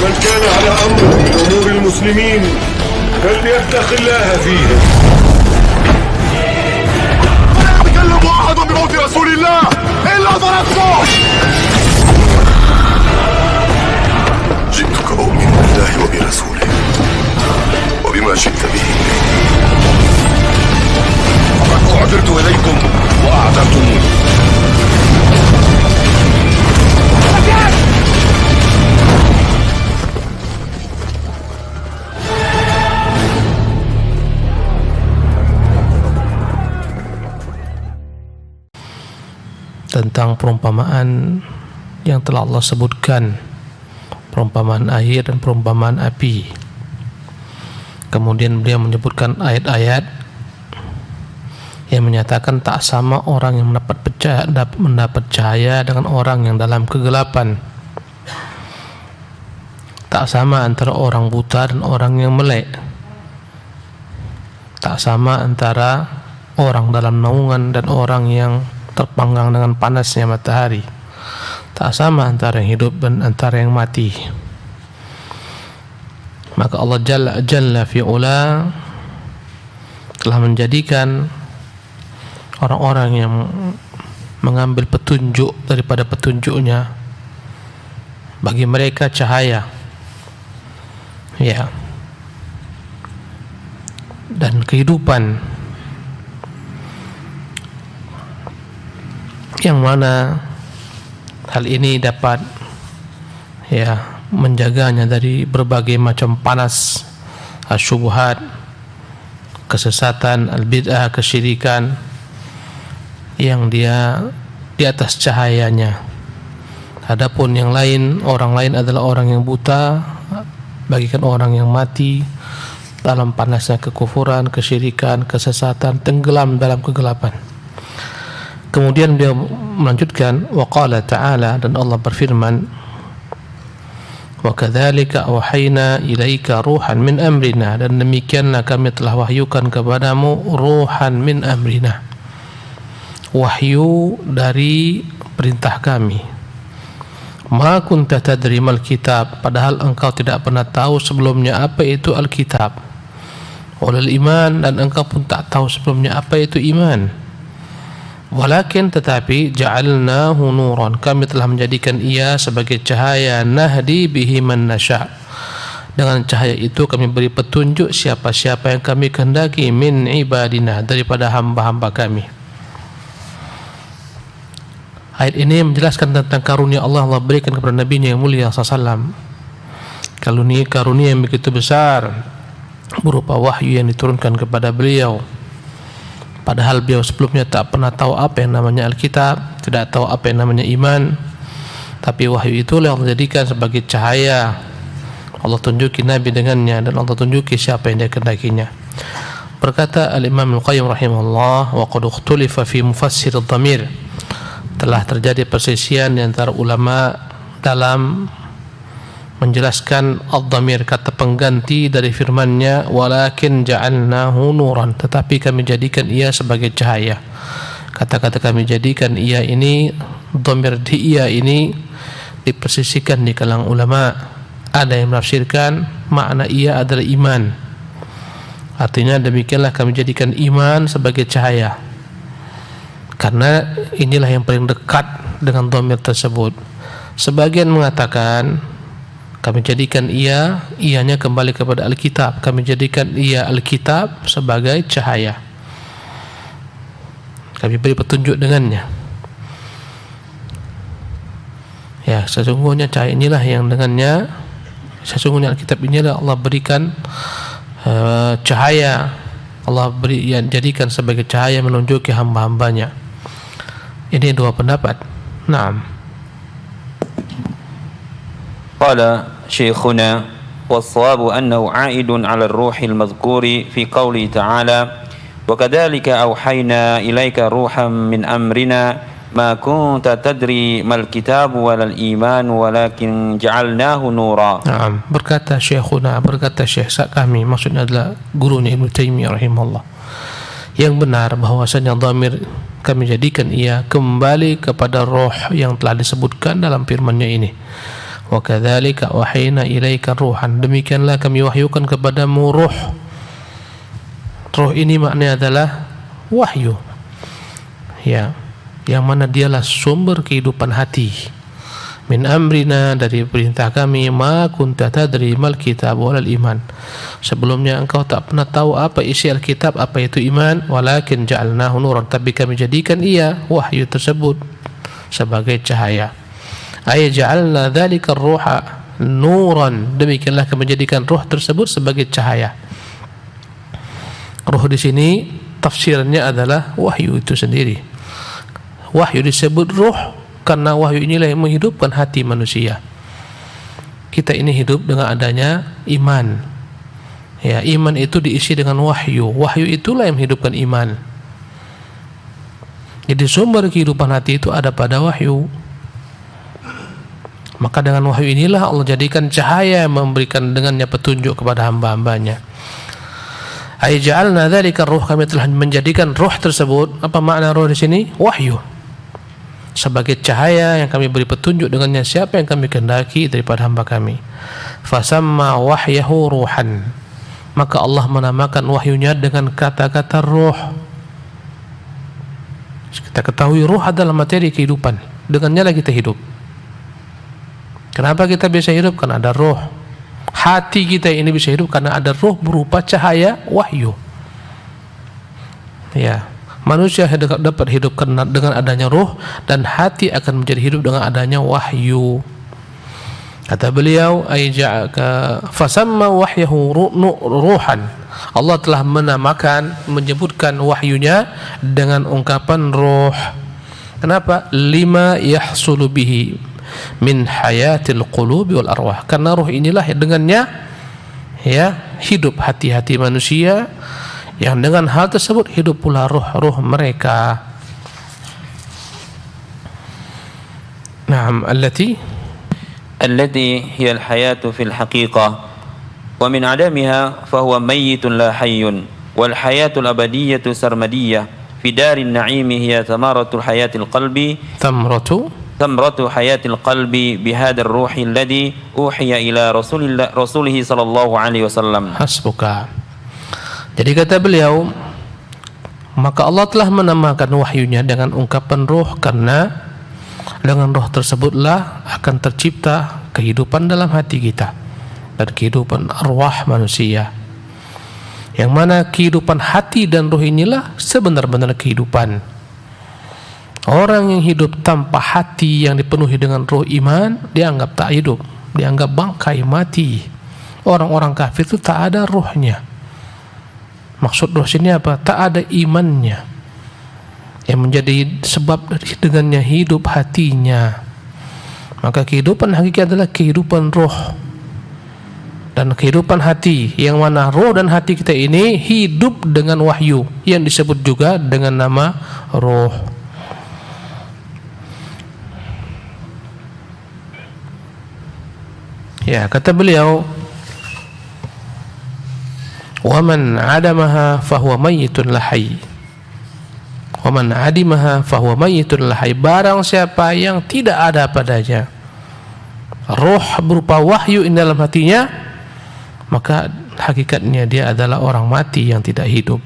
فمن كان على أمر من أمور المسلمين فليتق الله فيهم. لا يتكلم أحد بموت رسول الله إلا ضربته. جئتك أؤمن بالله وبرسوله وبما جئت به. فقد أعذرت إليكم وأعذرتموني. Tentang perumpamaan yang telah Allah sebutkan, perumpamaan air dan perumpamaan api. Kemudian beliau menyebutkan ayat-ayat yang menyatakan tak sama orang yang mendapat cahaya dengan orang yang dalam kegelapan. Tak sama antara orang buta dan orang yang melek. Tak sama antara orang dalam naungan dan orang yang terpanggang dengan panasnya matahari. Tak sama antara yang hidup dan antara yang mati. Maka Allah Jalla fi'ula telah menjadikan orang-orang yang mengambil petunjuk daripada petunjuknya, bagi mereka cahaya, ya, dan kehidupan, yang mana hal ini dapat, ya, menjaganya dari berbagai macam panas, syubhat, kesesatan, al-bid'ah, kesyirikan, yang dia di atas cahayanya. Adapun yang lain, orang lain adalah orang yang buta, bagikan orang yang mati dalam panasnya kekufuran, kesyirikan, kesesatan, tenggelam dalam kegelapan. Kemudian beliau melanjutkan, wa qala ta'ala, dan Allah berfirman, wa kadzalika awhayna ilaika ruhan min amrina, dan demikianlah kami telah wahyukan kepadamu ruhan min amrina, wahyu dari perintah kami. Ma kunta tadri mal kitab, padahal engkau tidak pernah tahu sebelumnya apa itu Alkitab. Walal iman, dan engkau pun tak tahu sebelumnya apa itu iman. Walakin, tetapi, ja'alnahu nuran, kami telah menjadikan ia sebagai cahaya, nahdi bihi man nasya', dengan cahaya itu kami beri petunjuk siapa-siapa yang kami kehendaki, min ibadina, daripada hamba-hamba kami. Ayat ini menjelaskan tentang karunia Allah berikan kepada Nabi-Nya yang mulia SAW. Karunia yang begitu besar berupa wahyu yang diturunkan kepada beliau. Padahal beliau sebelumnya tak pernah tahu apa yang namanya Alkitab, tidak tahu apa yang namanya iman. Tapi wahyu itu yang Allah jadikan sebagai cahaya. Allah tunjuki Nabi dengannya, dan Allah tunjuki siapa yang dia kehendakinya. Berkata Al-Imam Al-Qayyim rahimahullah, wa qad ikhtulifa fi mufassir ad-dhamir, telah terjadi perselisihan di antara ulama dalam menjelaskan ad-dhamir, kata pengganti dari firman-Nya, walakin ja'alnahu nuran, tetapi kami jadikan ia sebagai cahaya. Kata-kata kami jadikan ia ini, dhamir di ia ini dipersisikan di kalangan ulama. Ada yang menafsirkan makna ia adalah iman. Artinya demikianlah kami jadikan iman sebagai cahaya, karena inilah yang paling dekat dengan dhamir tersebut. Sebagian mengatakan kami jadikan ianya kembali kepada Alkitab, kami jadikan ia Alkitab sebagai cahaya, kami beri petunjuk dengannya. Ya, sesungguhnya cahaya inilah yang dengannya, sesungguhnya Alkitab inilah Allah berikan cahaya, Allah yang jadikan sebagai cahaya menunjuki hamba-hambanya. Ini dua pendapat. Naam. Qala syekhuna was-sawabu annahu 'aidun 'ala ar-ruhi al-madhkuri fi qouli ta'ala wa kadzalika awhayna ilaika ruhan min amrina ma kunta tadri mal kitab walal iman walakin ja'alnahu nura. Naam, berkata syekhuna, berkata syekh kami, maksudnya adalah gurunya Ibnu Taimiyah rahimahullah, yang benar bahwasanya dhamir kami jadikan ia kembali kepada roh yang telah disebutkan dalam firman-Nya ini. Wa kadzalika wahayna ilaika ruhan, demikianlah kami wahyukan kepadamu ruh. Ruh ini maknanya adalah wahyu, ya, yang mana dialah sumber kehidupan hati. Min amrina, dari perintah kami, ma kunta tadri mal kitab walal iman, sebelumnya engkau tak pernah tahu apa isi Alkitab, apa itu iman. Walakin ja'alnahu nuran, tapi kami jadikan ia, wahyu tersebut, sebagai cahaya. Ay ja'alna dzalika ruha nuran, demikianlah kami jadikan ruh tersebut sebagai cahaya. Ruh di sini tafsirnya adalah wahyu itu sendiri. Wahyu disebut ruh karena wahyu inilah yang menghidupkan hati manusia. Kita ini hidup dengan adanya iman. Ya, iman itu diisi dengan wahyu. Wahyu itulah yang menghidupkan iman. Jadi sumber kehidupan hati itu ada pada wahyu. Maka dengan wahyu inilah Allah jadikan cahaya, memberikan dengannya petunjuk kepada hamba-hambanya. Ay ja'alna dzalika ruh, kami telah menjadikan ruh tersebut. Apa makna ruh di sini? Wahyu. Sebagai cahaya yang kami beri petunjuk dengannya siapa yang kami kehendaki daripada hamba kami. Fasamma wahyahu ruhan, maka Allah menamakan wahyunya dengan kata-kata ruh. Kita ketahui ruh adalah materi kehidupan, dengannya lah kita hidup. Kenapa kita bisa hidup? Karena ada ruh. Hati kita ini bisa hidup karena ada ruh berupa cahaya wahyu. Ya, manusia dapat hidup dengan adanya ruh, dan hati akan menjadi hidup dengan adanya wahyu. Kata beliau, fasamma wahyahu ruhan, Allah telah menamakan, menyebutkan wahyunya dengan ungkapan ruh. Kenapa? Lima yahsulu bihi min hayatil qulubi wal arwah, karena ruh inilah yang dengannya, ya, hidup hati-hati manusia, yang dengan hal tersebut hidup pula ruh-ruh mereka. Naam, allati hiya al-hayatu fil haqiqah, wa min adamiha fahuwa mayyitun la hayyun, wal hayatul abadiyyatu sarmadiyyah fi darin na'imi hiya thamaratul hayatil qalbi, thamratu hayatil qalbi bihadar ruhi alladhi uhiya ila rasulihi sallallahu alaihi wasallam. Hasbuka. Jadi kata beliau, maka Allah telah menamakan wahyunya dengan ungkapan ruh, karena dengan ruh tersebutlah akan tercipta kehidupan dalam hati kita dan kehidupan arwah manusia, yang mana kehidupan hati dan ruh inilah sebenar-benar kehidupan. Orang yang hidup tanpa hati yang dipenuhi dengan ruh iman dianggap tak hidup, dianggap bangkai mati. Orang-orang kafir itu tak ada ruhnya. Maksud ruh sini apa? Tak ada imannya, yang menjadi sebab dengannya hidup hatinya. Maka kehidupan hakiki adalah kehidupan ruh dan kehidupan hati, yang mana ruh dan hati kita ini hidup dengan wahyu yang disebut juga dengan nama ruh. Ya, kata beliau, waman adamaha fahuwa mayyitun lahai, waman adimaha fahuwa mayyitun lahai, barang siapa yang tidak ada padanya ruh berupa wahyu in dalam hatinya, maka hakikatnya dia adalah orang mati yang tidak hidup.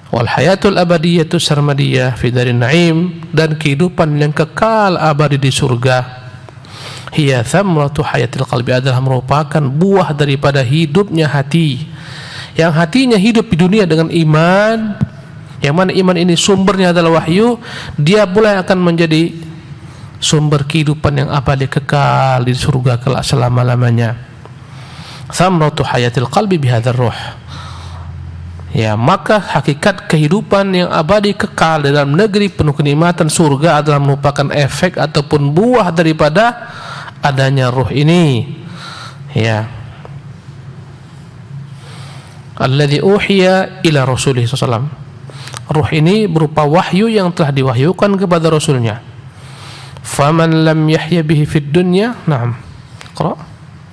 Wal hayatul abadiyatu sarmadiyah fi darin na'im, dan kehidupan yang kekal abadi di surga, hiya thamratu hayatil qalbi, adalah merupakan buah daripada hidupnya hati, yang hatinya hidup di dunia dengan iman, yang mana iman ini sumbernya adalah wahyu. Dia pula yang akan menjadi sumber kehidupan yang abadi kekal di surga kelak selama-lamanya. Thamratu hayatil qalbi bihadzal ruh, ya, maka hakikat kehidupan yang abadi kekal dalam negeri penuh kenikmatan surga adalah merupakan efek ataupun buah daripada adanya ruh ini, ya. Alladzi uhiya ila rasulih sallallahu. Ruh ini berupa wahyu yang telah diwahyukan kepada rasulnya. Faman lam yahya bihi fid dunya, na'am. Qra.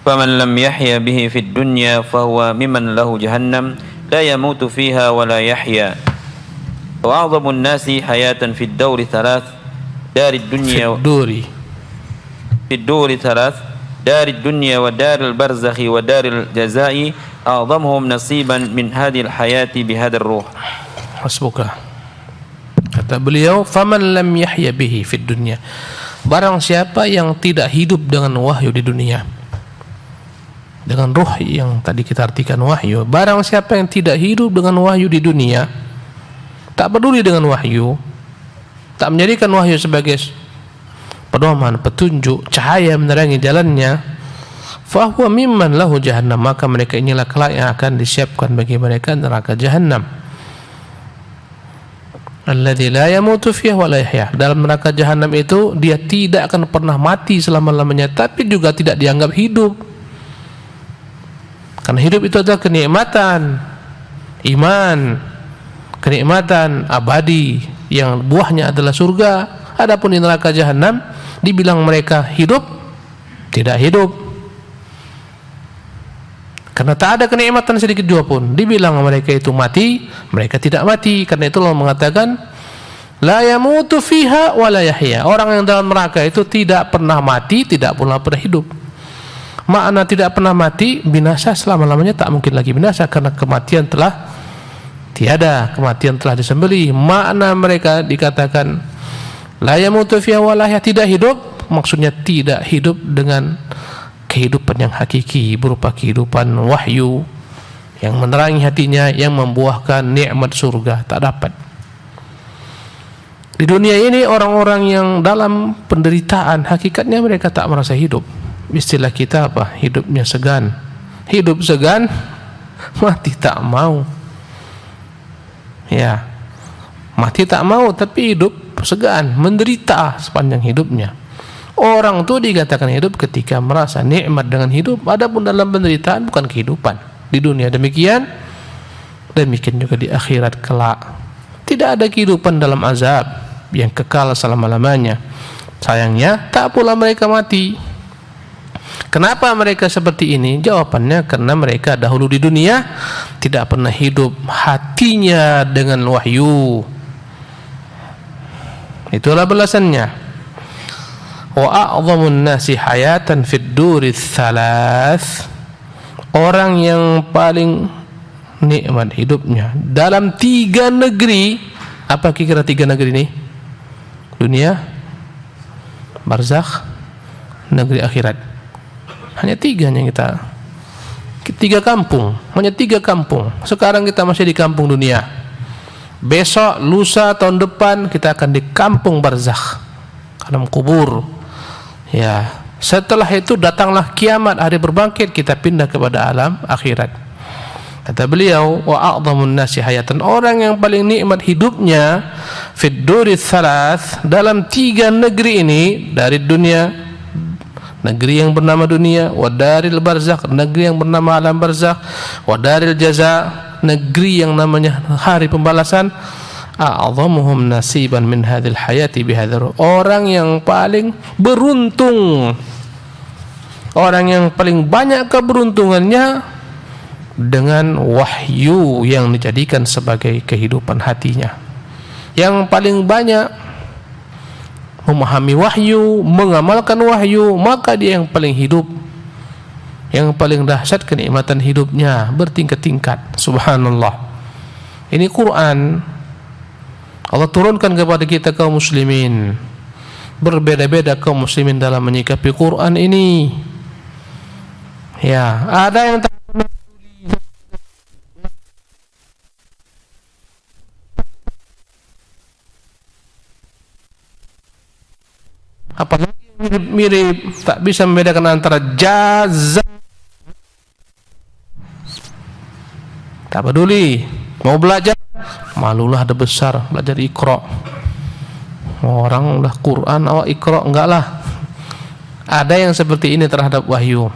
Faman lam yahya bihi fid dunya fahuwa mimman lahu jahannam la yamutu fiha wa la yahya. Wa a'dhamun nasi hayatan fid dawri thalath, darid dunya في الدور ثلاث دار الدنيا ودار البرزخ ودار الجزاء أعظمهم نصيبا من هذه الحياة بهذا الروح. Hasbuka. Kata beliau, faman lam yahya bihi fid dunya. Barang siapa yang tidak hidup dengan wahyu di dunia, dengan ruh yang tadi kita artikan wahyu, barang siapa yang tidak hidup dengan wahyu di dunia, tak peduli dengan wahyu, tak menjadikan wahyu sebagai pedoman, petunjuk, cahaya menerangi jalannya, fahuwa mimman lahu jahannam, maka mereka inilah kelak yang akan disiapkan bagi mereka neraka jahannam. Alladzi la yamutu fiha wa la yahya. Dalam neraka jahanam itu dia tidak akan pernah mati selama-lamanya, tapi juga tidak dianggap hidup. Karena hidup itu adalah kenikmatan iman, kenikmatan abadi yang buahnya adalah surga. Adapun di neraka jahanam dibilang mereka hidup, tidak hidup. Karena tak ada kenikmatan sedikit juga pun. Dibilang mereka itu mati, mereka tidak mati. Karena itu Allah mengatakan, la yamutu fiha wa la yahya. Orang yang dalam neraka itu tidak pernah mati, tidak pula pernah hidup. Makna tidak pernah mati, binasa selama-lamanya tak mungkin lagi binasa, karena kematian telah tiada, kematian telah disembelih. Makna mereka dikatakan la yamutu fiha wa la yahya, tidak hidup, maksudnya tidak hidup dengan kehidupan yang hakiki berupa kehidupan wahyu yang menerangi hatinya, yang membuahkan nikmat surga, tak dapat. Di dunia ini orang-orang yang dalam penderitaan, hakikatnya mereka tak merasa hidup. Istilah kita apa? Hidupnya segan. Hidup segan, mati tak mau. Ya, mati tak mau, tapi hidup segan, menderita sepanjang hidupnya. Orang itu dikatakan hidup ketika merasa nikmat dengan hidup. Adapun dalam penderitaan bukan kehidupan. Di dunia demikian, demikian juga di akhirat kelak. Tidak ada kehidupan dalam azab yang kekal selama-lamanya. Sayangnya tak pula mereka mati. Kenapa mereka seperti ini? Jawabannya karena mereka dahulu di dunia tidak pernah hidup hatinya dengan wahyu. Itulah balasannya. Wa a'dhamun nasi hayatan fid duri thalath. Orang yang paling nikmat hidupnya dalam 3 negeri. Apa kira-kira 3 negeri ini? Dunia, barzakh, negeri akhirat. Hanya 3 yang kita 3 kampung, hanya 3 kampung. Sekarang kita masih di kampung dunia. Besok, lusa, tahun depan kita akan di kampung barzakh, alam kubur. Ya, setelah itu datanglah kiamat, hari berbangkit, kita pindah kepada alam akhirat. Kata beliau, wa a'dhamun nasi hayatan, orang yang paling nikmat hidupnya fid duri thalath, dalam 3 negeri ini, dari dunia, negeri yang bernama dunia, wa daril barzakh, negeri yang bernama alam barzakh, wa daril jaza, negeri yang namanya hari pembalasan. A'dhamuhum nasiban min hadhil hayati bihadzal. Orang yang paling beruntung, orang yang paling banyak keberuntungannya dengan wahyu yang dijadikan sebagai kehidupan hatinya. Yang paling banyak memahami wahyu, mengamalkan wahyu, maka dia yang paling hidup, yang paling dahsyat kenikmatan hidupnya bertingkat-tingkat. Subhanallah. Ini Quran Allah turunkan kepada kita kaum muslimin. Berbeda-beda kaum muslimin dalam menyikapi Quran ini. Ya, ada yang tak apalagi mirip, tak bisa membedakan antara jaza, tak peduli. Mau belajar, malulah ada besar, belajar Iqra. Orang udah Quran, awak Iqra, enggak lah. Ada yang seperti ini terhadap wahyu.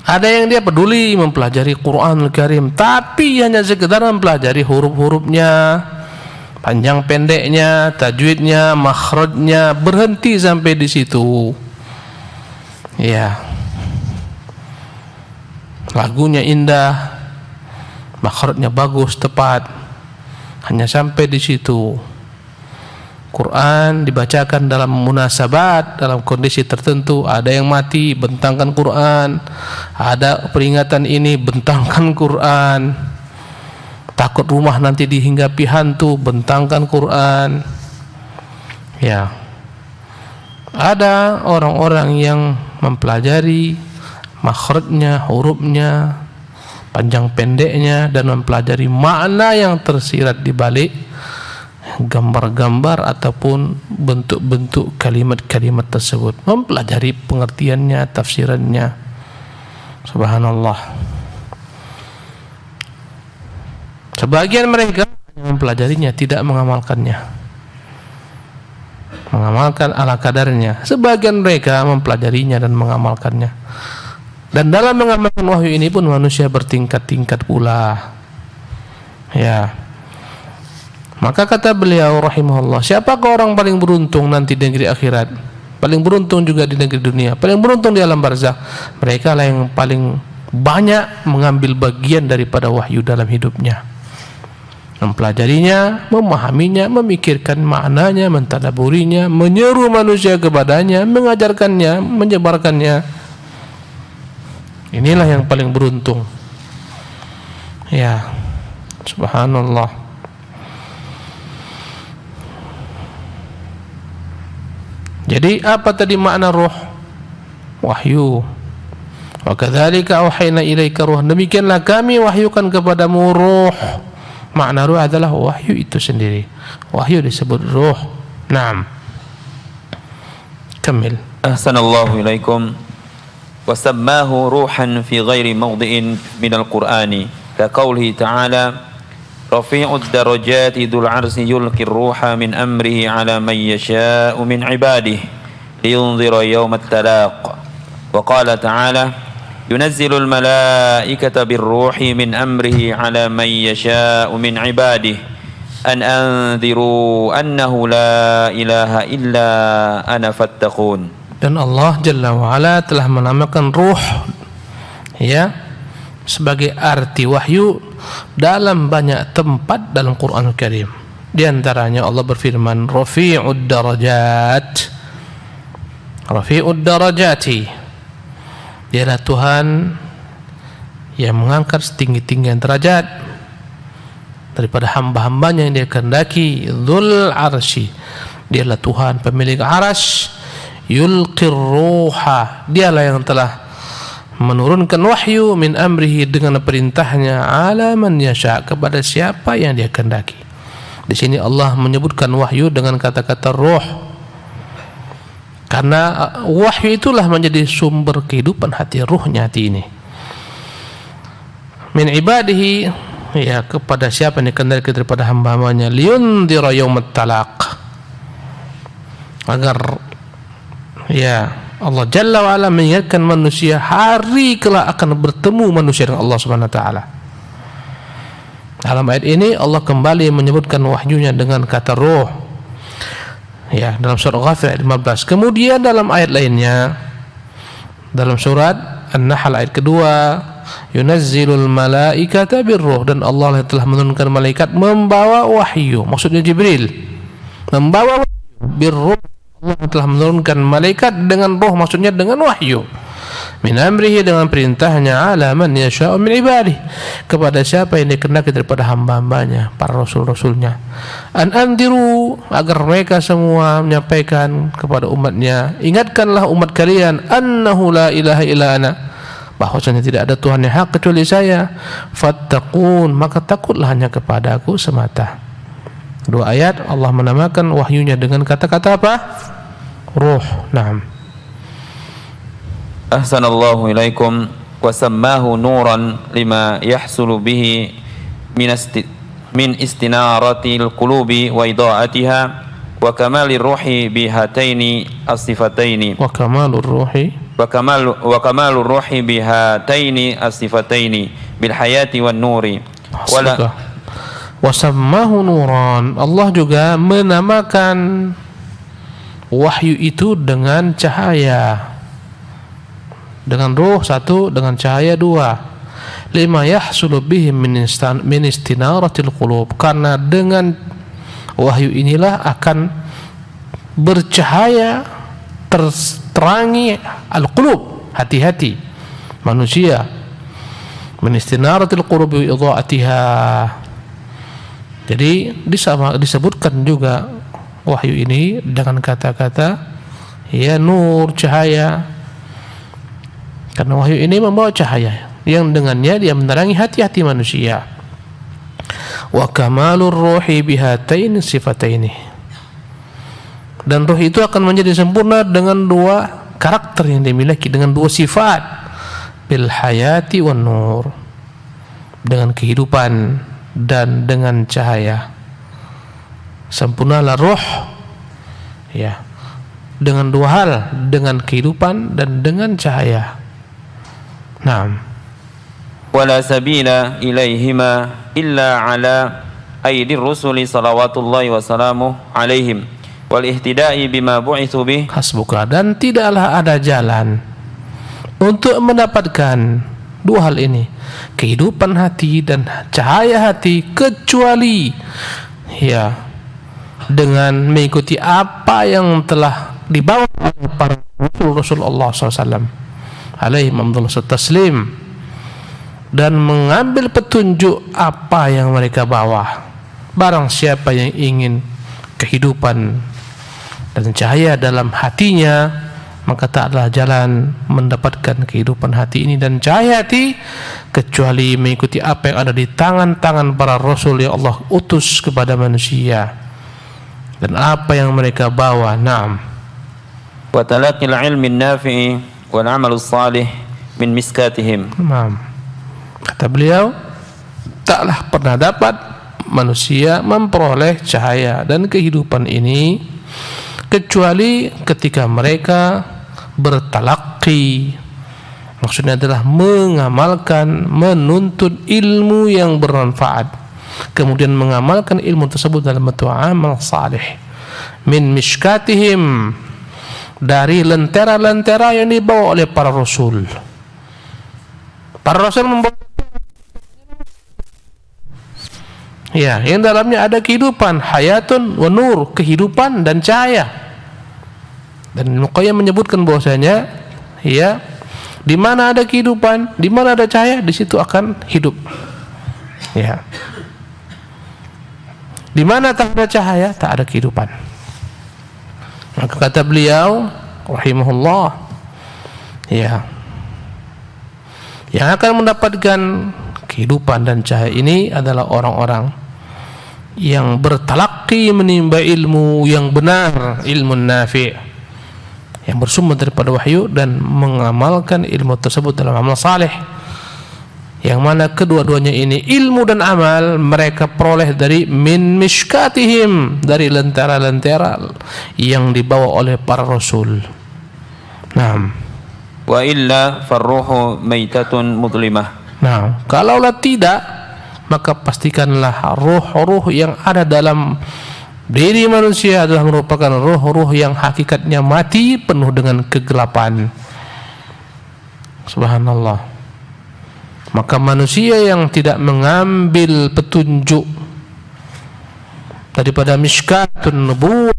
Ada yang dia peduli mempelajari Quranul Karim, tapi hanya sekedar mempelajari huruf-hurufnya, panjang pendeknya, tajwidnya, makhrajnya, berhenti sampai di situ. Ya. Lagunya indah, makhrajnya bagus, tepat, hanya sampai di situ. Quran dibacakan dalam munasabat, dalam kondisi tertentu. Ada yang mati, bentangkan Quran. Ada peringatan ini, bentangkan Quran. Takut rumah nanti dihinggapi hantu, bentangkan Quran. Ya. Ada orang-orang yang mempelajari makhrajnya, hurufnya, panjang pendeknya, dan mempelajari makna yang tersirat di balik gambar-gambar ataupun bentuk-bentuk kalimat-kalimat tersebut, mempelajari pengertiannya, tafsirannya. Subhanallah. Sebagian mereka hanya mempelajarinya, tidak mengamalkannya, mengamalkan ala kadarnya. Sebagian mereka mempelajarinya dan mengamalkannya. Dan dalam mengamalkan wahyu ini pun manusia bertingkat-tingkat pula. Ya. Maka kata beliau rahimahullah, siapakah orang paling beruntung nanti di negeri akhirat? Paling beruntung juga di negeri dunia, paling beruntung di alam barzakh. Mereka lah yang paling banyak mengambil bagian daripada wahyu dalam hidupnya, mempelajarinya, memahaminya, memikirkan maknanya, mentadaburinya, menyeru manusia kepadanya, mengajarkannya, menyebarkannya. Inilah yang paling beruntung. Ya, subhanallah. Jadi apa tadi makna ruh? Wahyu. Wa kadzalika auhayna ilaika ruh. Demikianlah kami wahyukan kepadamu ruh. Makna ruh adalah wahyu itu sendiri. Wahyu disebut ruh. Naam. Kamil. Ahsanallahu ilaikum. Wa sammahu ruhan fi ghairi mawdi'in minal Qur'ani. Ka qawlihi ta'ala Rafi'ud darajati dzul 'arsy yulqir ruha min amrihi 'ala man yasha'u min 'ibadihi liyunzira yawmat talaq. Wa qala ta'ala yunazzilul malaikata birruhi min amrihi 'ala man yasha'u min 'ibadihi an anziru annahu la ilaha illa ana fattaqun. Dan Allah Jalla wa Ala telah menamakan ruh, ya, sebagai arti wahyu dalam banyak tempat dalam Quranul Karim. Di antaranya Allah berfirman, Rafi'ud darajat. Rafi'ud darajati. Dialah Tuhan yang mengangkat setinggi-tinggian derajat daripada hamba-hambanya yang Dia kehendaki. Dzul arsy. Dialah Tuhan pemilik arasy. Yulqir ruha. Dialah yang telah menurunkan wahyu min amrihi dengan perintahnya ala man yasha, kepada siapa yang Dia kehendaki. Di sini Allah menyebutkan wahyu dengan kata-kata ruh, karena wahyu itulah menjadi sumber kehidupan hati, ruhnya hati ini. Min ibadihi, ya, kepada siapa yang dikehendaki daripada hamba-hambanya, liyundhira yaumat talaq, agar, ya, Allah Jalla wa Ala mengingatkan manusia hari kelak akan bertemu manusia dengan Allah Subhanahu wa taala. Dalam ayat ini Allah kembali menyebutkan wahyunya dengan kata ruh. Ya, dalam surat Ghafir ayat 15. Kemudian dalam ayat lainnya, dalam surat An-Nahl ayat kedua, yunazzilul malaikata birruh, dan Allah telah menurunkan malaikat membawa wahyu. Maksudnya Jibril membawa wahyu birruh. Allah telah menurunkan malaikat dengan roh, maksudnya dengan wahyu. Min amrihi, dengan perintahnya, ala man yasha'u min ibadihi, kepada siapa yang dikehendaki daripada hamba-hambanya, para rasul-rasulnya. An andiru, agar mereka semua menyampaikan kepada umatnya, ingatkanlah umat kalian, annahu la ilaha illa ana, bahwasanya tidak ada Tuhan yang hak kecuali saya. Fattaqun, maka takutlah hanya kepada Aku semata. Dua ayat Allah menamakan wahyunya dengan kata-kata apa? Ruh. Naam. Ahsanallahu ilaikum. Wa sammahu nuran lima yahsulu bihi min istinaratil qulubi wa ida'atiha wa kamalir ruhi bihataini as-sifataini. Wa kamalur ruhi bihataini as-sifataini bil hayati wan nuri. Wasammahu nuran. Allah juga menamakan wahyu itu dengan cahaya, dengan ruh satu, dengan cahaya dua. Lima yahsulu bihi min istinaratil qulub, karena dengan wahyu inilah akan bercahaya, terangi al-qulub, hati-hati manusia, min istinaratil qulubi wa idha'atiha. Jadi disebutkan juga wahyu ini dengan kata-kata ya nur, cahaya, karena wahyu ini membawa cahaya yang dengannya dia menerangi hati-hati manusia. Wa kamalur ruhi bihataini sifataini, dan ruh itu akan menjadi sempurna dengan dua karakter yang dimiliki, dengan dua sifat, bil hayati wan nur, dengan kehidupan dan dengan cahaya. Sempurnalah ruh ya dengan dua hal, dengan kehidupan dan dengan cahaya. Naam. Wala sabila ilaihima illa ala aidi rusuli salawatullahi wassalamu alaihim wal ihtida'i bima bu'ithu bih. Hasbuka. Dan tidaklah ada jalan untuk mendapatkan dua hal ini, kehidupan hati dan cahaya hati, kecuali ya dengan mengikuti apa yang telah dibawa oleh para Rasul Allah SAW alaihi afdhalus taslim, dan mengambil petunjuk apa yang mereka bawa. Barang siapa yang ingin kehidupan dan cahaya dalam hatinya, maka tak adalah jalan mendapatkan kehidupan hati ini dan cahaya hati kecuali mengikuti apa yang ada di tangan-tangan para Rasul yang Allah utus kepada manusia dan apa yang mereka bawa. Naam. Wa talaqil ilmi nafi'i wal amal salih min miskatihim. Naam. Kata beliau, taklah pernah dapat manusia memperoleh cahaya dan kehidupan ini kecuali ketika mereka bertalaqi, maksudnya adalah mengamalkan, menuntut ilmu yang bermanfaat, kemudian mengamalkan ilmu tersebut dalam bentuk amal saleh, min mishkatihim, dari lentera-lentera yang dibawa oleh para rasul. Para rasul membawa ya, yang dalamnya ada kehidupan, hayatun wa nur, kehidupan dan cahaya. Dan Al-Qayyim menyebutkan bahwasanya ya, di mana ada kehidupan, di mana ada cahaya, di situ akan hidup. Ya. Di mana tak ada cahaya, tak ada kehidupan. Maka kata beliau rahimahullah, ya, yang akan mendapatkan kehidupan dan cahaya ini adalah orang-orang yang bertalaqi, menimba ilmu yang benar, ilmu nafi', yang bersumber daripada wahyu, dan mengamalkan ilmu tersebut dalam amal saleh, yang mana kedua-duanya ini, ilmu dan amal, mereka peroleh dari min mishkatihim, dari lentera-lentera yang dibawa oleh para rasul. Naam. Wa illa farruhu maitatun mudlimah. Nah, kalaulah tidak, maka pastikanlah ruh-ruh yang ada dalam diri manusia adalah merupakan ruh-ruh yang hakikatnya mati, penuh dengan kegelapan. Subhanallah. Maka manusia yang tidak mengambil petunjuk daripada mishkatun nubuwah,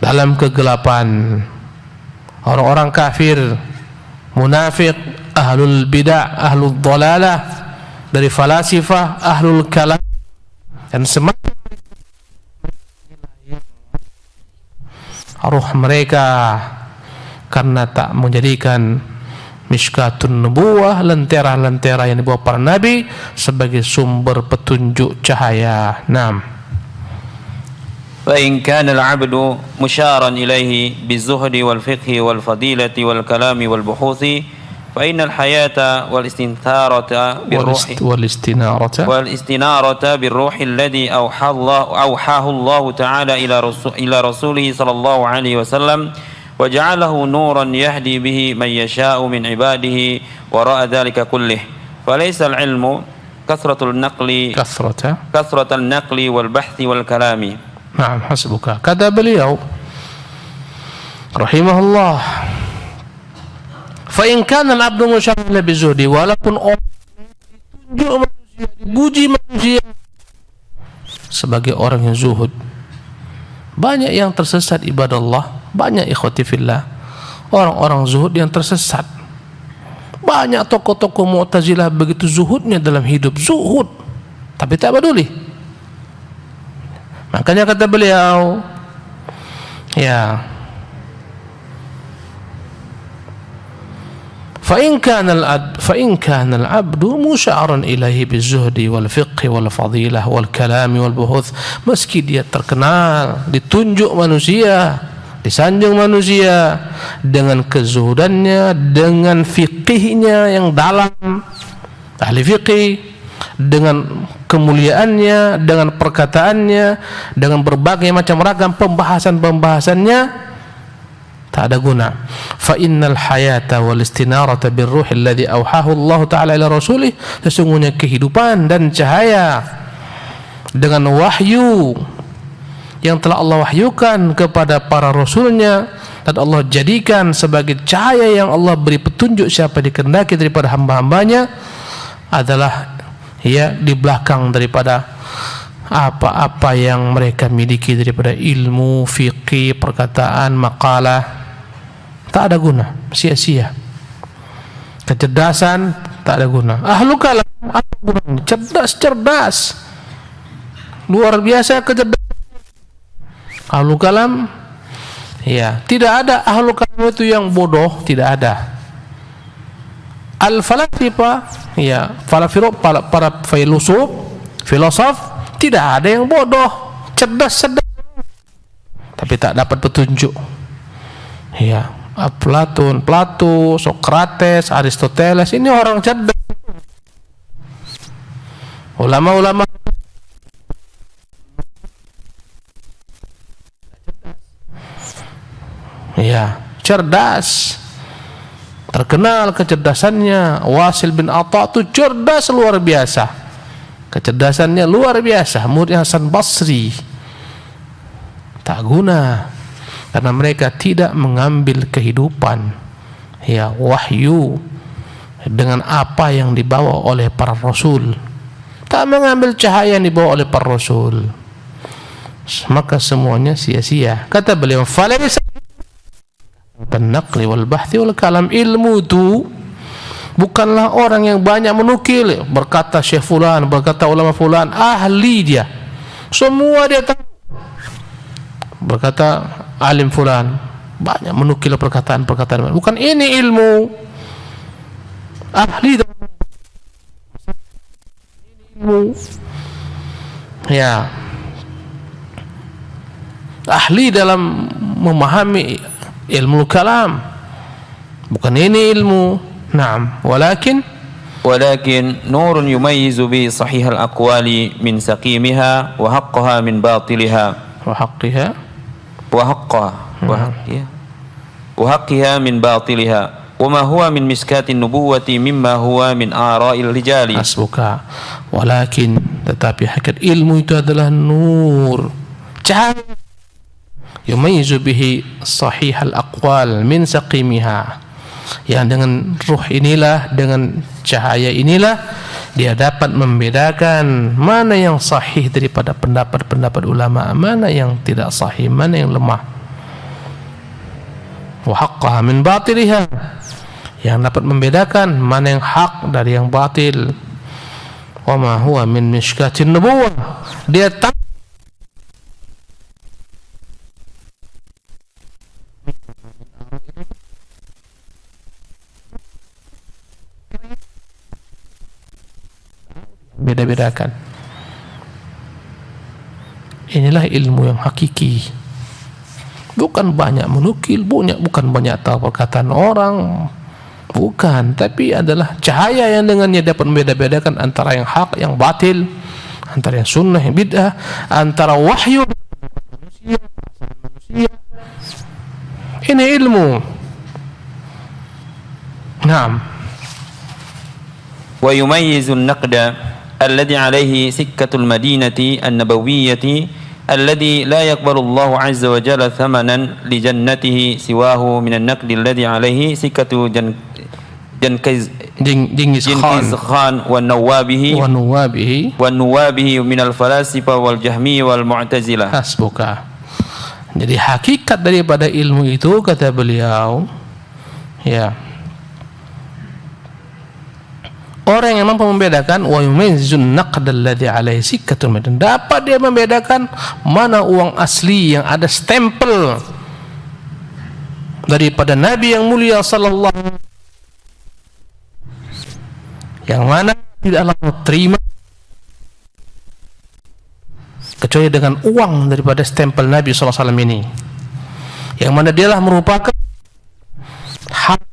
dalam kegelapan, orang-orang kafir, munafik, ahlul bid'ah, ahlul dhalalah, dari falasifah, ahlul kalam, dan semacam ruh mereka, karena tak menjadikan mishkatun nubuwah, lentera-lentera yang dibawa para nabi, sebagai sumber petunjuk cahaya. Naam. فإن كان العبد مشارا إليه بالزهد والفقه والفضيلة والكلام والبحوث فإن الحياة والاستنارة بالروح الذي أوحاه الله تعالى إلى رسوله صلى الله عليه وسلم وجعله نورا يهدي به من يشاء من عباده وراء ذلك كله فليس العلم كثرة النقل والبحث والكلام. Naam, hasbuka. Kata beliau rahimahullah, fa in kana al-'abdu musyaghal bi zuhdi, walaupun orang ditunjuk dipuji manusia sebagai orang yang zuhud. Banyak yang tersesat ibadah Allah, banyak ikhwati fillah, orang-orang zuhud yang tersesat. Banyak tokoh-tokoh Mu'tazilah begitu zuhudnya dalam hidup, zuhud, tapi tak peduli. Makanya kata beliau, ya, فإن كان العبد مشعرا إليه بالزهد والفقه والفضيلة والكلام والبحوث, meski dia terkenal, ditunjuk manusia, disanjung manusia dengan kezuhudannya, dengan fikihnya yang dalam, ahli fikih, dengan kemuliaannya, dengan perkataannya, dengan berbagai macam ragam pembahasannya, tak ada guna. Fa innal hayata wal istinarata birruh alladhi awhahu Allah taala ila rasulih, sesungguhnya kehidupan dan cahaya dengan wahyu yang telah Allah wahyukan kepada para rasulnya dan Allah jadikan sebagai cahaya yang Allah beri petunjuk siapa dikehendaki daripada hamba-hambanya, adalah ya di belakang daripada apa-apa yang mereka miliki daripada ilmu, fikih, perkataan, makalah. Tak ada guna, sia-sia. Kecerdasan tak ada guna. Ahlul kalam apa gunanya? Cerdas, luar biasa kecerdasan. Ahlul kalam, ya, tidak ada ahlul kalam itu yang bodoh, tidak ada. Al-falasifa, ya, para filosof, tidak ada yang bodoh, cerdas, tapi tak dapat petunjuk. Ya, Plato, Sokrates, Aristoteles, ini orang cerdas. Ulama-ulama ya, cerdas, terkenal kecerdasannya. Wasil bin Atha itu cerdas luar biasa, kecerdasannya luar biasa. Murid Hasan Basri, tak guna karena mereka tidak mengambil kehidupan, ya, wahyu dengan apa yang dibawa oleh para rasul, tak mengambil cahaya yang dibawa oleh para rasul, maka semuanya sia-sia. Kata beliau, falaysa an-naqli wal bahthi wal kalam, ilmu itu bukanlah orang yang banyak menukil, berkata Syekh fulan, berkata ulama fulan, ahli dia, semua dia tahu. Berkata alim fulan, banyak menukil perkataan-perkataan, bukan ini ilmu. Ahli ilmu, ya, ahli dalam memahami ilmu kalam, bukan ini ilmu. Naam, walakin نور يميز به صحيح الأقوال من سقيمها وحقها من باطلها وحقها من باطلها وما هو من مسكات النبوة مما هو من آراء الرجال. Asbuka. Walakin, tetapi hakikat ilmu itu adalah nur, cahaya, yumayyizu bihi sahih al-aqwal min saqimiha, yang dengan ruh inilah, dengan cahaya inilah dia dapat membedakan mana yang sahih daripada pendapat-pendapat ulama, mana yang tidak sahih, mana yang lemah. Wa haqqaha min batiliha, yang dapat membedakan mana yang hak dari yang batil. Wa ma huwa min mishkatin nubuwah, dia tak beda-bedakan. Inilah ilmu yang hakiki, bukan banyak menukil, bukan banyak tahu perkataan orang, bukan, tapi adalah cahaya yang dengannya dapat membeda-bedakan antara yang hak, yang batil, antara yang sunnah, yang bid'ah, antara wahyu manusia. Ini ilmu. Naam. Wa yumayyizu an-naqda الذي عليه سكة المدينة النبوية الذي لا يقبل الله عز وجل ثمنا لجنته سواه من النقد الذي عليه سكة Genghis Khan wa nawabihi min al-falasifa wal jahmi wal mu'tazilah. Hasbuka. Jadi hakikat daripada ilmu itu, kata beliau, ya, orang yang mampu membedakan wa yumayyizun naqd alladhi alaihi sikkatun madan, dapat dia membedakan mana uang asli yang ada stempel daripada Nabi yang mulia sallallahu, yang mana tidaklah terima kecuali dengan uang daripada stempel Nabi SAW ini, yang mana dialah merupakan hak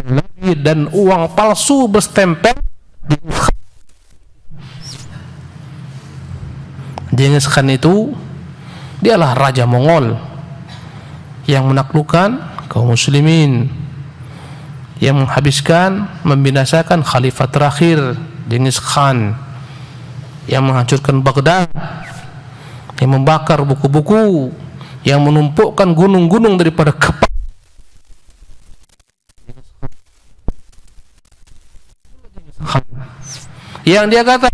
Nabi dan uang palsu berstempel. Genghis Khan itu dialah raja Mongol yang menaklukkan kaum muslimin, yang menghabiskan, membinasakan khalifah terakhir Genghis Khan, yang menghancurkan Baghdad, yang membakar buku-buku, yang menumpukkan gunung-gunung daripada kepala. Yang dia kata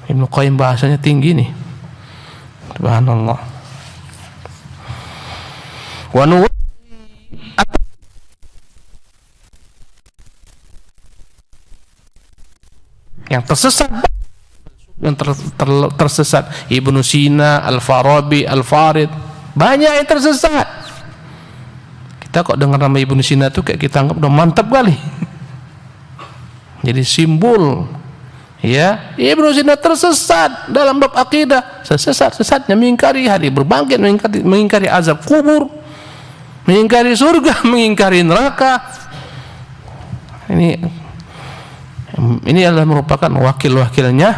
Ibnu Qayyim bahasanya tinggi nih, subhanallah. Yang tersesat, yang tersesat Ibnu Sina, Al-Farabi, Al-Farid, banyak yang tersesat. Kita kok dengar nama Ibnu Sina tuh kayak kita anggap udah mantap kali. Jadi simbol, ya, Ibnu Sina tersesat dalam bab akidah, sesatnya mengingkari hari berbangkit, mengingkari azab kubur, mengingkari surga, mengingkari neraka. Ini adalah merupakan wakil-wakilnya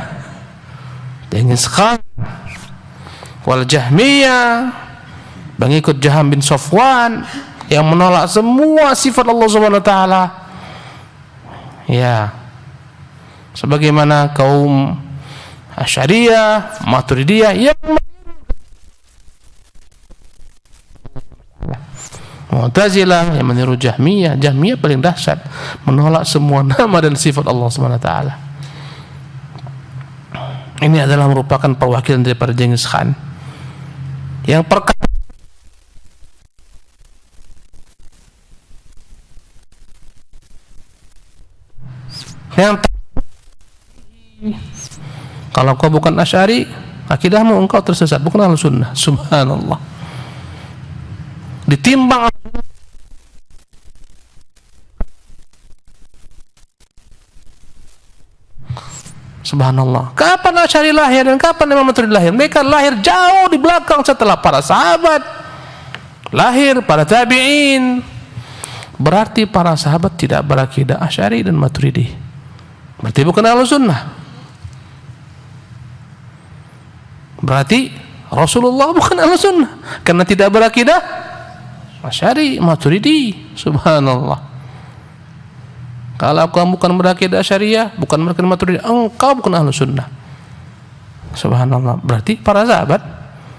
Genghis Khan wal Jahmiyah, pengikut Jaham bin Safwan yang menolak semua sifat Allah Subhanahu wa taala. Ya, sebagaimana kaum Asy'ariyah, Maturidiyah yang Mu'tazilah yang meniru Jahmiyah. Jahmiyah paling dahsyat, menolak semua nama dan sifat Allah Subhanahu wa taala. Ini adalah merupakan perwakilan daripada Genghis Khan yang kalau kau bukan Asy'ari, akidahmu engkau tersesat, bukan Ahlussunnah. Subhanallah. Ditimbang subhanallah. Kapan Asy'ari lahir dan kapan Imam Maturidi lahir? Mereka lahir jauh di belakang setelah para sahabat lahir, para tabi'in. Berarti para sahabat tidak berakidah Asy'ari dan Maturidi, berarti bukan Ahlussunnah. Berarti Rasulullah bukan Ahlussunnah karena tidak berakidah Asy'ari, Maturidi. Subhanallah. Kalau kamu bukan berakidah Asy'ariyah, bukan berakidah Maturidi, engkau bukan Ahlussunnah. Subhanallah. Berarti para sahabat,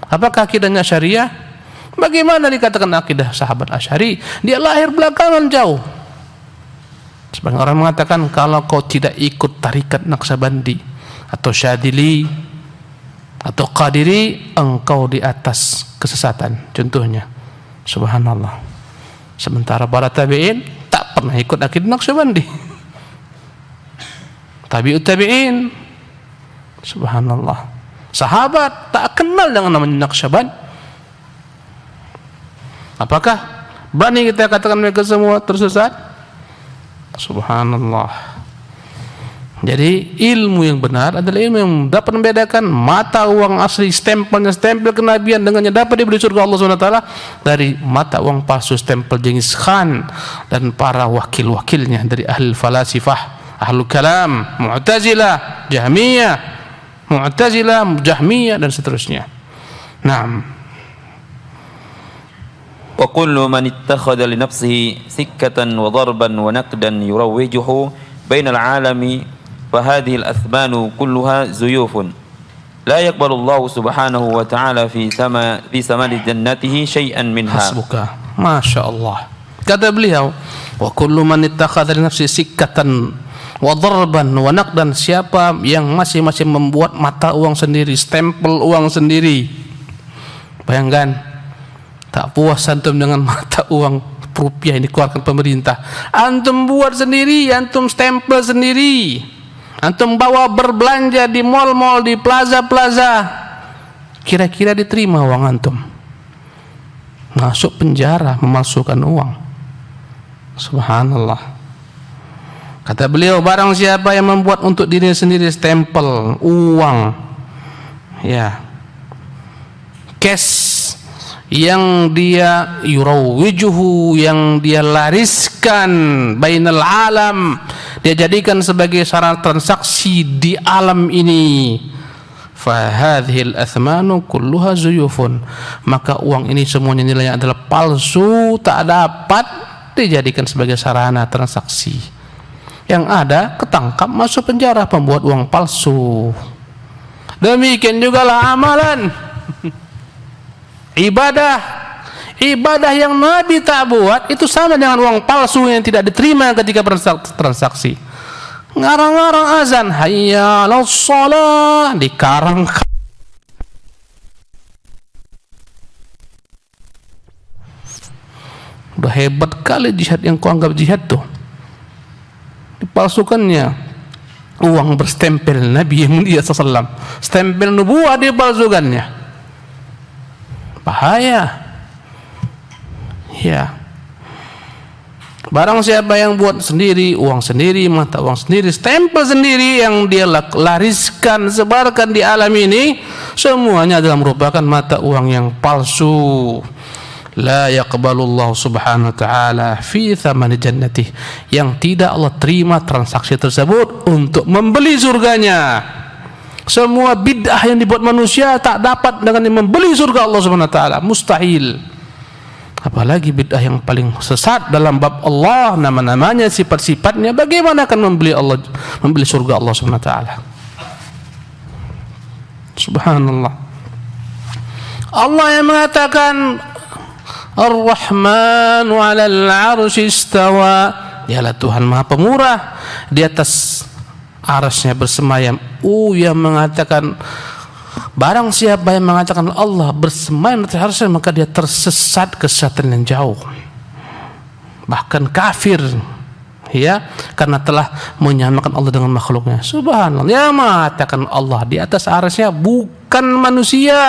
apakah akidahnya Asy'ariyah? Bagaimana dikatakan akidah sahabat Asy'ari? Dia lahir belakangan jauh. Sebagian orang mengatakan kalau kau tidak ikut tarikat Naqsabandi atau Syadili atau Qadiri, engkau di atas kesesatan. Contohnya, subhanallah. Sementara para tabi'in tak pernah ikut akidah Naqsabandi. Tabi'ut tabi'in, subhanallah. Sahabat tak kenal dengan namanya Naqsaband. Apakah berani kita katakan mereka semua tersesat? Subhanallah. Jadi ilmu yang benar adalah ilmu yang dapat membedakan mata uang asli, stempelnya stempel kenabian, dengannya dapat diberi surga Allah SWT, dari mata uang palsu stempel Genghis Khan dan para wakil-wakilnya dari ahli falasifah, ahlul kalam, Mu'tazilah, Jahmiyah, Mu'tazilah, Jahmiyah dan seterusnya. Naam. Wa kullu man ittakhadha li nafsihi sikkatan wa darban wa naqdan yurawwijuhu bainal alami fa hadhihi al-athmanu kulluha zuyufun la yaqbalu Allah subhanahu wa ta'ala fi samani jannatihi syai'an minha. Hasbuka. Masya Allah. Kata beliau, wa kullu man ittakhadha li nafsihi sikkatan wa darban wa naqdan, siapa yang masing-masing membuat mata uang sendiri, stempel uang sendiri. Bayangkan, tak puas antum dengan mata uang rupiah yang dikeluarkan pemerintah, antum buat sendiri, antum stempel sendiri, antum bawa berbelanja di mal-mal, di plaza-plaza, kira-kira diterima uang antum? Masuk penjara memalsukan uang. Subhanallah. Kata beliau, barang siapa yang membuat untuk dirinya sendiri stempel uang, ya, cash, yang dia yurawwijuhu, yang dia lariskan bainal alam, dia jadikan sebagai sarana transaksi di alam ini, fa hadhil athmanu kulluha zuyufun, maka uang ini semuanya nilainya adalah palsu, tak dapat dijadikan sebagai sarana transaksi. Yang ada ketangkap masuk penjara pembuat uang palsu. Demikian jugalah amalan. Ibadah yang Nabi tak buat itu sama dengan uang palsu yang tidak diterima ketika transaksi. Ngarang-ngarang azan, hayya 'alas shalah, dikarang. Udah hebat kali jihad yang kau anggap jihad tuh. Dipalsukannya uang berstempel Nabi yang mulia SAW, stempel nubuah dipalsukannya. Bahaya. Ya. Barang siapa yang buat sendiri, uang sendiri, mata uang sendiri, stempel sendiri yang dia lariskan, sebarkan di alam ini, semuanya adalah merupakan mata uang yang palsu. La yaqbalullahu subhanahu wa ta'ala fi thamani jannatih, yang tidak Allah terima transaksi tersebut untuk membeli surganya. Semua bid'ah yang dibuat manusia tak dapat dengan membeli surga Allah subhanahu wa ta'ala, mustahil. Apalagi bid'ah yang paling sesat dalam bab Allah, nama-namanya, sifat-sifatnya, bagaimana akan membeli surga Allah subhanahu wa ta'ala? Subhanallah. Allah yang mengatakan Ar-Rahmanu 'alal 'arsy istawa, dialah Tuhan Maha Pemurah, di atas arasnya bersemayam. Yang mengatakan, barang siapa yang mengatakan Allah bersemayam di atas arasnya, maka dia tersesat kesesatan yang jauh, bahkan kafir, ya, karena telah menyamakan Allah dengan makhluknya. Subhanallah. Yang mengatakan Allah di atas arasnya bukan manusia.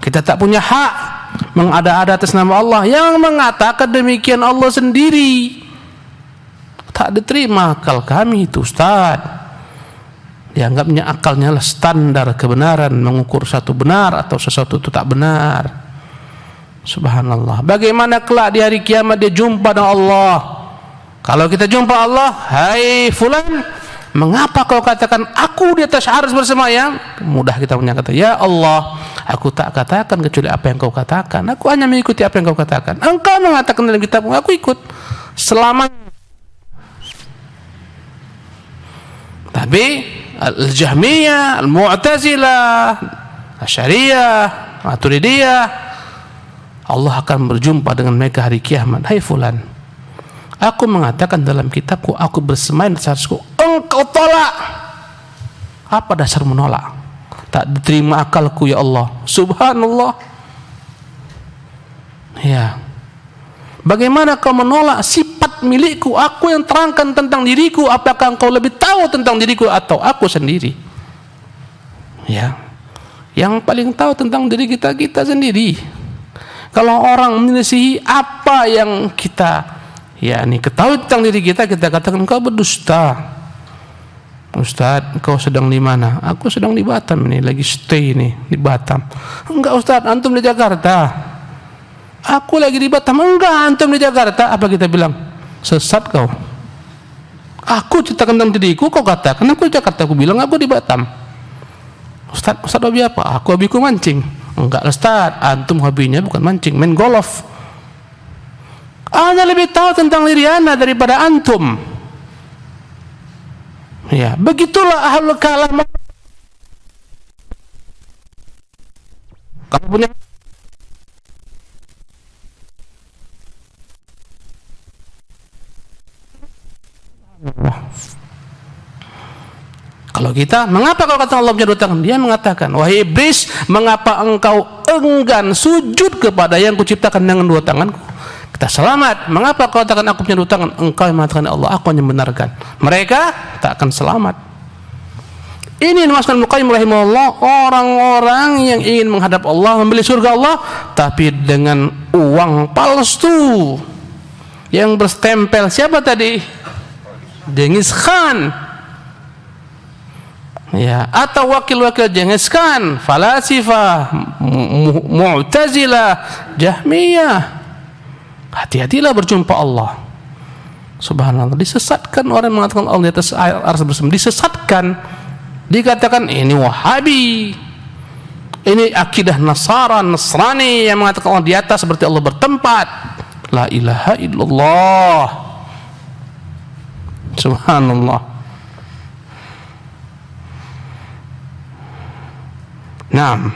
Kita tak punya hak mengada-ada atas nama Allah. Yang mengatakan demikian Allah sendiri. Tak diterima akal kami itu, Ustaz. Dianggapnya akalnya lah standar kebenaran, mengukur satu benar atau sesuatu itu tak benar. Subhanallah. Bagaimana kelak di hari kiamat dia jumpa dengan Allah? Kalau kita jumpa Allah, hai fulan, mengapa kau katakan aku di atas arsy bersemayam? Mudah kita punya kata, ya Allah, aku tak katakan kecuali apa yang kau katakan. Aku hanya mengikuti apa yang kau katakan. Engkau mengatakan dalam kitabmu, aku ikut. Selama tapi Al-Jahmiyah, Al-Mu'tazilah, Asy'ariyah, Maturidiyah, Allah akan berjumpa dengan mereka hari kiamat. Hai fulan, aku mengatakan dalam kitabku, aku bersemayam di atasku, engkau tolak. Apa dasar menolak? Tak diterima akalku ya Allah. Subhanallah. Ya. Bagaimana kau menolak sifat milikku? Aku yang terangkan tentang diriku. Apakah engkau lebih tahu tentang diriku atau aku sendiri? Ya. Yang paling tahu tentang diri kita, kita sendiri. Kalau orang menyelisihi apa yang kita ketahui tentang diri kita, kita katakan engkau berdusta. Ustaz, engkau sedang di mana? Aku sedang di Batam ini, lagi stay ini di Batam. Enggak Ustaz, antum di Jakarta. Aku lagi di Batam. Enggak, antum di Jakarta. Apa kita bilang? Sesat kau. Aku ceritakan tentang diriku, kau katakan aku di Jakarta. Aku bilang aku di Batam. Ustaz hobi apa? Aku hobiku mancing. Enggak Ustaz, antum hobinya bukan mancing, main golf. Ana lebih tahu tentang diri ana daripada antum. Ya, begitulah ahlul kalam. Kamu punya kalau kita, mengapa kau kata Allah punya dua tangan? Dia mengatakan, wahai iblis, mengapa engkau enggan sujud kepada yang kuciptakan dengan dua tanganku? Kita selamat. Mengapa kau katakan aku punya dua tangan? Engkau yang mengatakan Allah, aku hanya membenarkan. Mereka tak akan selamat. Ini dimaksudkan Ibnu Qayyim rahimahullah, orang-orang yang ingin menghadap Allah, membeli surga Allah, tapi dengan uang palsu yang berstempel siapa tadi? Genghis Khan. Ya, atau wakil-wakil Genghis Khan, falasifah, Mu'tazilah, Jahmiyah. Hati-hatilah berjumpa Allah. Subhanallah, disesatkan orang yang mengatakan Allah di atas arsy bersama, disesatkan. Dikatakan ini Wahabi, ini akidah Nasrani yang mengatakan Allah di atas seperti Allah bertempat. La ilaha illallah. Subhanallah. Naam.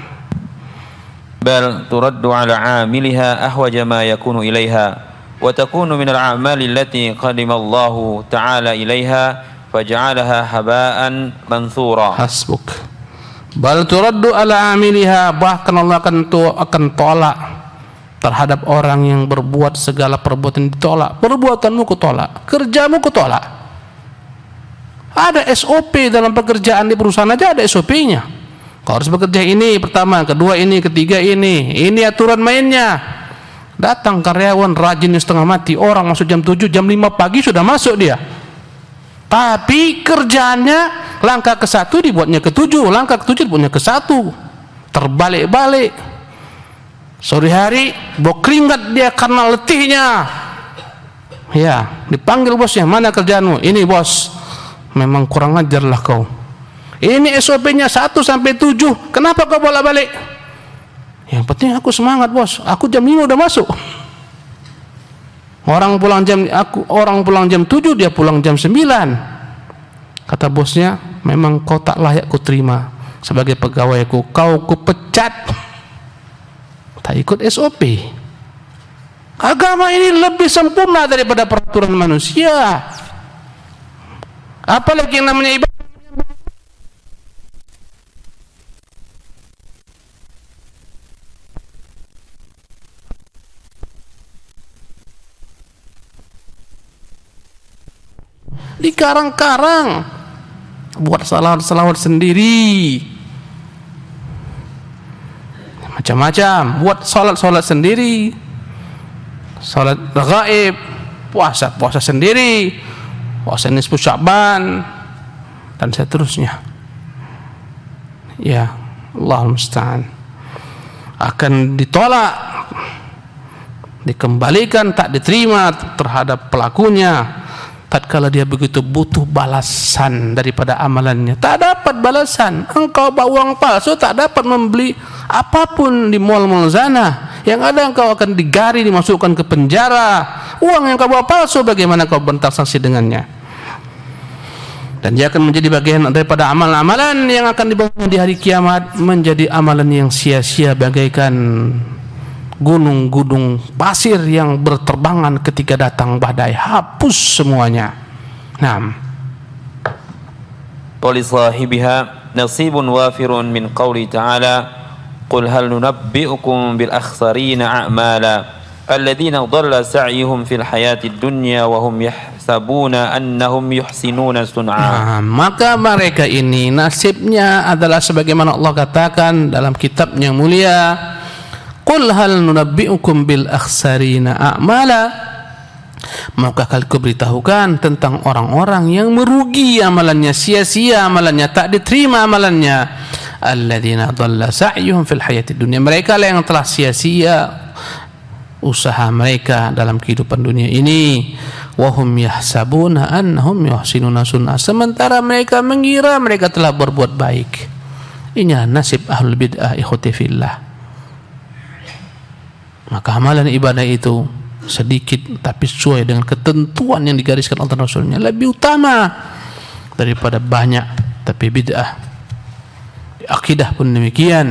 Bal turaddu ala amiliha ahwaja ma yakunu ilaiha wa takunu min al-a'mali allati qadima Allah ta'ala ilaiha faj'alaha haba'an mansura. Hasbuk. Bal turaddu ala amiliha, bahkan Allah akan tolak terhadap orang yang berbuat segala perbuatan ditolak. Perbuatanmu kutolak, kerjamu kutolak. Ada SOP dalam pekerjaan di perusahaan aja, ada SOP-nya. Kau harus bekerja ini pertama, kedua ini, ketiga ini aturan mainnya. Datang karyawan rajin setengah mati, orang masuk jam 7, jam 5 pagi sudah masuk dia, tapi kerjaannya langkah ke-1 dibuatnya ke-7, langkah ke-7 dibuatnya ke-1, terbalik-balik. Sore hari bawa keringat dia karena letihnya. Ya, dipanggil bosnya, mana kerjaanmu? Ini bos, memang kurang ajarlah kau. Ini SOP-nya 1 sampai 7. Kenapa kau bolak-balik? Yang penting aku semangat bos. Aku jam 5 udah masuk. Orang pulang jam 7, dia pulang jam 9. Kata bosnya, memang kau tak layak kuterima sebagai pegawaiku. Kau kupecat. Tak ikut SOP. Agama ini lebih sempurna daripada peraturan manusia. Apalagi yang namanya ibadah. Dikarang-karang, buat salawat sendiri, macam-macam, buat salat sendiri, salat gaib, puasa sendiri, puasa nisfu Sya'ban, dan seterusnya. Ya, Allahul musta'an. Akan ditolak, dikembalikan, tak diterima terhadap pelakunya. Tatkala dia begitu butuh balasan daripada amalannya, tak dapat balasan. Engkau bawa uang palsu, tak dapat membeli apapun di mal-mal sana. Yang ada engkau akan digari, dimasukkan ke penjara. Uang yang kau bawa palsu, bagaimana kau bertransaksi dengannya? Dan dia akan menjadi bagian daripada amalan-amalan yang akan dibawa di hari kiamat, menjadi amalan yang sia-sia bagaikan gunung-gunung pasir yang berterbangan ketika datang badai, hapus semuanya. Naam. Qali sahibiha nasibun wafirun min qawli ta'ala qul hal nunabbi'ukum bil akhsarina a'mala alladhina dhalla sa'yuhum fil hayatid dunya wa hum yahsabuna annahum yuhsinuna sun'a. Maka mereka ini nasibnya adalah sebagaimana Allah katakan dalam kitab yang mulia, qul hal nunabbi'ukum bil akhsarina a'mala. Maka kalian beritahukan tentang orang-orang yang merugi amalannya, sia-sia amalannya, tak diterima amalannya. Alladzina dhalla sa'yuhum fil hayatid dunya, mereka lah yang telah sia-sia usaha mereka dalam kehidupan dunia ini. Wa hum yahsabuna annahum yuhsinuna sun'a, sementara mereka mengira mereka telah berbuat baik. Inilah nasib ahlul bid'ah, ikhwati fillah. Maka amalan ibadah itu sedikit tapi sesuai dengan ketentuan yang digariskan oleh Rasulnya lebih utama daripada banyak tapi bid'ah. Akidah pun demikian.